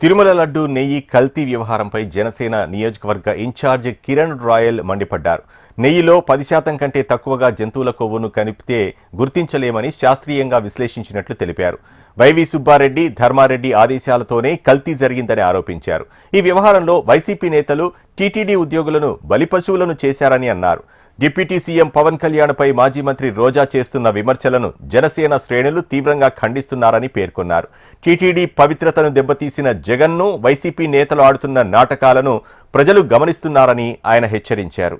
తిరుమల లడ్డు నెయ్యి కల్తీ వ్యవహారంపై జనసేన నియోజకవర్గ ఇన్ఛార్జ్ కిరణ్ రాయల్ మండిపడ్డారు. నెయ్యిలో 10% కంటే తక్కువగా జంతువుల కొవ్వును కనిపితే గుర్తించలేమని శాస్త్రీయంగా విశ్లేషించినట్లు తెలిపారు. వైవి సుబ్బారెడ్డి, ధర్మారెడ్డి ఆదేశాలతోనే కల్తీ జరిగిందని ఆరోపించారు. ఈ వ్యవహారంలో వైసీపీ నేతలు టీటీడీ ఉద్యోగులను బలిపశువులను చేశారని అన్నారు. డిప్యూటీ సీఎం పవన్ కళ్యాణ్పై మాజీ మంత్రి రోజా చేస్తున్న విమర్శలను జనసేన శ్రేణులు తీవ్రంగా ఖండిస్తున్నారని పేర్కొన్నారు. టీటీడీ పవిత్రతను దెబ్బతీసిన జగన్ను వైసీపీ నేతలు ఆడుతున్న నాటకాలను ప్రజలు గమనిస్తున్నారని ఆయన హెచ్చరించారు.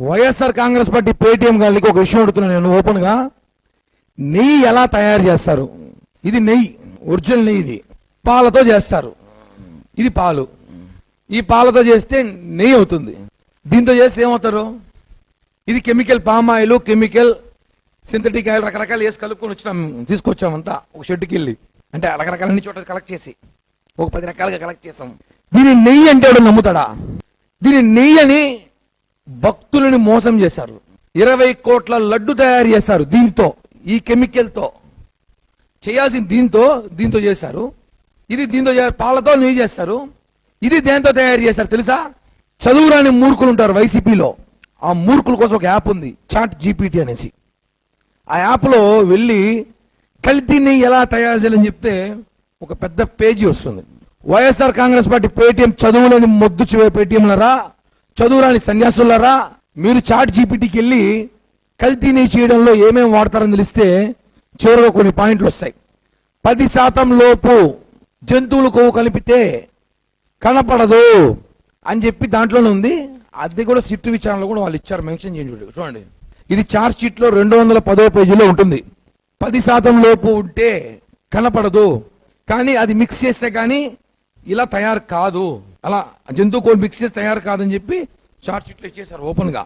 వైఎస్ఆర్ కాంగ్రెస్ పార్టీ పేటీఎం గారికి ఒక విషయం అడుగుతున్నాను నేను ఓపెన్ గా. నెయ్యి ఎలా తయారు చేస్తారు? ఇది నెయ్యి, ఒరిజినల్ నెయ్యి. ఇది పాలతో చేస్తారు. ఇది పాలు. ఈ పాలతో చేస్తే నెయ్యి అవుతుంది. దీంతో చేస్తే ఏమవుతారు? ఇది chemical, palm oil, chemical, synthetic oil రకరకాలు వేసి కలుపుకొని తీసుకొచ్చామంతా ఒక షెడ్కి వెళ్ళి. అంటే రకరకాల అన్ని చోట్ల కలెక్ట్ చేసి ఒక 10 రకాలుగా కలెక్ట్ చేసాం. దీని నెయ్యి అంటే ఎవడు నమ్ముతాడా? దీని నెయ్యి అని భక్తులని మోసం చేశారు. 20 కోట్ల లడ్డు తయారు చేశారు. దీంతో, ఈ కెమికల్తో చేయాల్సిన దీంతో చేశారు. ఇది దీంతో పాలతో నెయ్యి చేస్తారు. ఇది దేంతో తయారు చేశారు తెలుసా? చదువురాని మూర్ఖులు ఉంటారు వైసీపీలో. ఆ మూర్ఖుల కోసం ఒక యాప్ ఉంది, చాట్ జీపీటీ అనేసి. ఆ యాప్లో వెళ్ళి కల్తీ నెయ్యి ఎలా తయారు చేయాలని చెప్తే ఒక పెద్ద పేజీ వస్తుంది. వైఎస్ఆర్ కాంగ్రెస్ పార్టీ పేటీఎం చదువులని మొద్దు పేటీఎంలరా, చదువురాని సన్యాసులరా, మీరు చాట్ జీపీటీకి వెళ్ళి కల్తీ నెయ్యి చేయడంలో ఏమేమి వాడతారని తెలిస్తే చివరిగా కొన్ని పాయింట్లు వస్తాయి. 10% లోపు జంతువుల కొవ్వు కలిపితే కనపడదు అని చెప్పి దాంట్లోనే ఉంది. అది కూడా సిట్టు విచారణలో కూడా వాళ్ళు ఇచ్చారు, మెన్షన్ చేయండి. చూడండి, ఇది చార్జ్ షీట్లో 210వ పేజీలో ఉంటుంది. 10% లోపు ఉంటే కనపడదు, కానీ అది మిక్స్ చేస్తే కానీ ఇలా తయారు కాదు, అలా జంతువు కోల్ మిక్స్ చేసి తయారు కాదని చెప్పి చార్జ్ షీట్లో ఇచ్చేసారు ఓపెన్ గా.